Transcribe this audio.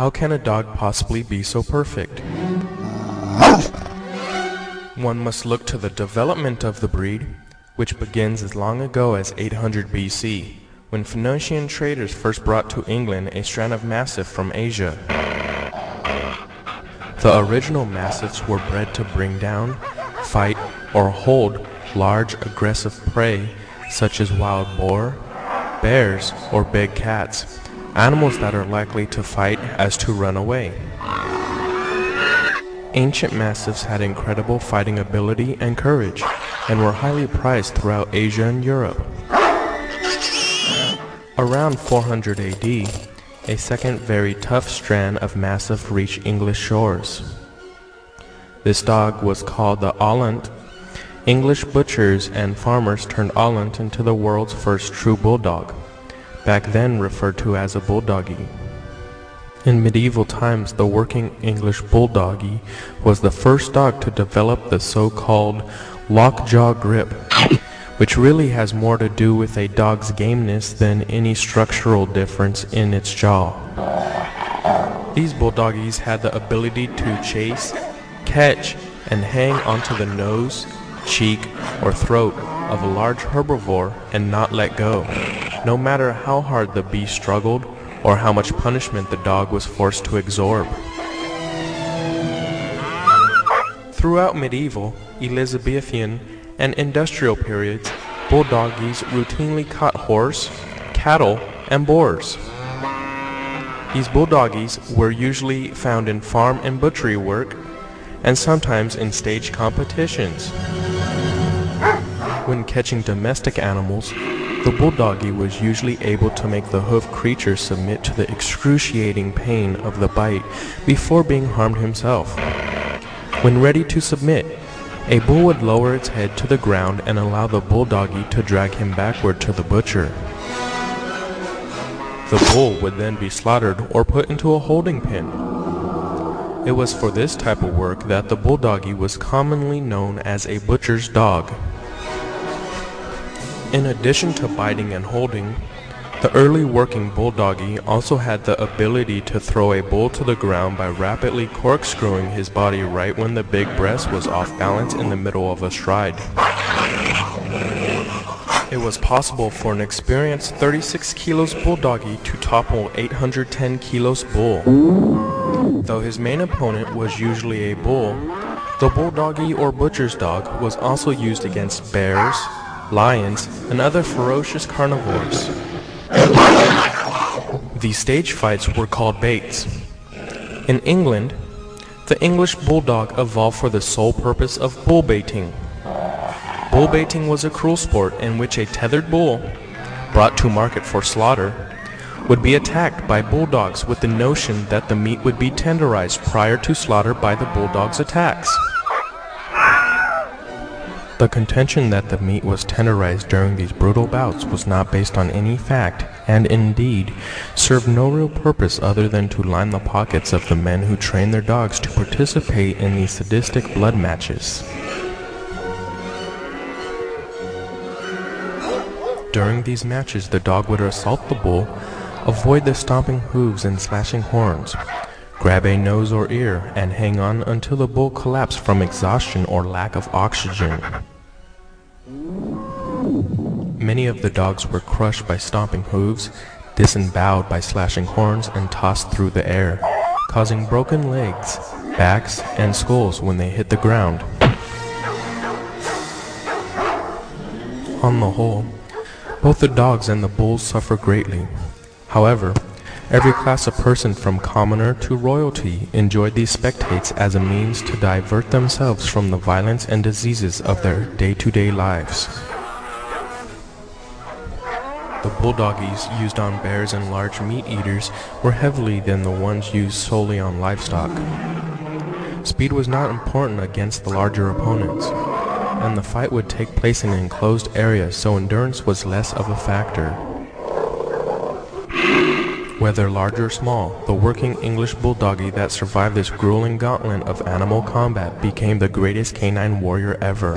How can a dog possibly be so perfect? One must look to the development of the breed, which begins as long ago as 800 BC, when Phoenician traders first brought to England a strand of Mastiff from Asia. The original Mastiffs were bred to bring down, fight, or hold large aggressive prey such as wild boar, bears, or big cats, animals that are likely to fight as to run away. Ancient Mastiffs had incredible fighting ability and courage, and were highly prized throughout Asia and Europe. Around 400 AD, a second very tough strand of Mastiff reached English shores. This dog was called the Alaunt. English butchers and farmers turned Alaunt into the world's first true bulldog, back then referred to as a bulldoggie. In medieval times, the working English bulldoggie was the first dog to develop the so-called lockjaw grip, which really has more to do with a dog's gameness than any structural difference in its jaw. These bulldoggies had the ability to chase, catch, and hang onto the nose, cheek, or throat of a large herbivore and not let go, no matter how hard the beast struggled or how much punishment the dog was forced to absorb. Throughout medieval, Elizabethan, and industrial periods, bulldoggies routinely caught horse, cattle, and boars. These bulldoggies were usually found in farm and butchery work, and sometimes in stage competitions. When catching domestic animals, the bulldoggie was usually able to make the hoofed creature submit to the excruciating pain of the bite before being harmed himself. When ready to submit, a bull would lower its head to the ground and allow the bulldoggie to drag him backward to the butcher. The bull would then be slaughtered or put into a holding pen. It was for this type of work that the bulldoggie was commonly known as a butcher's dog. In addition to biting and holding, the early working bulldoggie also had the ability to throw a bull to the ground by rapidly corkscrewing his body right when the big breast was off balance in the middle of a stride. It was possible for an experienced 36 kilos bulldoggie to topple 810 kilos bull. Though his main opponent was usually a bull, the bulldoggie or butcher's dog was also used against bears, lions, and other ferocious carnivores. These stage fights were called baits. In England, the English bulldog evolved for the sole purpose of bull baiting. Bull baiting was a cruel sport in which a tethered bull, brought to market for slaughter, would be attacked by bulldogs with the notion that the meat would be tenderized prior to slaughter by the bulldog's attacks. The contention that the meat was tenderized during these brutal bouts was not based on any fact, and indeed served no real purpose other than to line the pockets of the men who trained their dogs to participate in these sadistic blood matches. During these matches, the dog would assault the bull, avoid the stomping hooves and slashing horns, grab a nose or ear, and hang on until the bull collapsed from exhaustion or lack of oxygen. Many of the dogs were crushed by stomping hooves, disemboweled by slashing horns, and tossed through the air, causing broken legs, backs, and skulls when they hit the ground. On the whole, both the dogs and the bulls suffer greatly. However, every class of person from commoner to royalty enjoyed these spectates as a means to divert themselves from the violence and diseases of their day-to-day lives. The bulldoggies used on bears and large meat eaters were heavier than the ones used solely on livestock. Speed was not important against the larger opponents, and the fight would take place in an enclosed area, so endurance was less of a factor. Whether large or small, the working English bulldoggie that survived this grueling gauntlet of animal combat became the greatest canine warrior ever.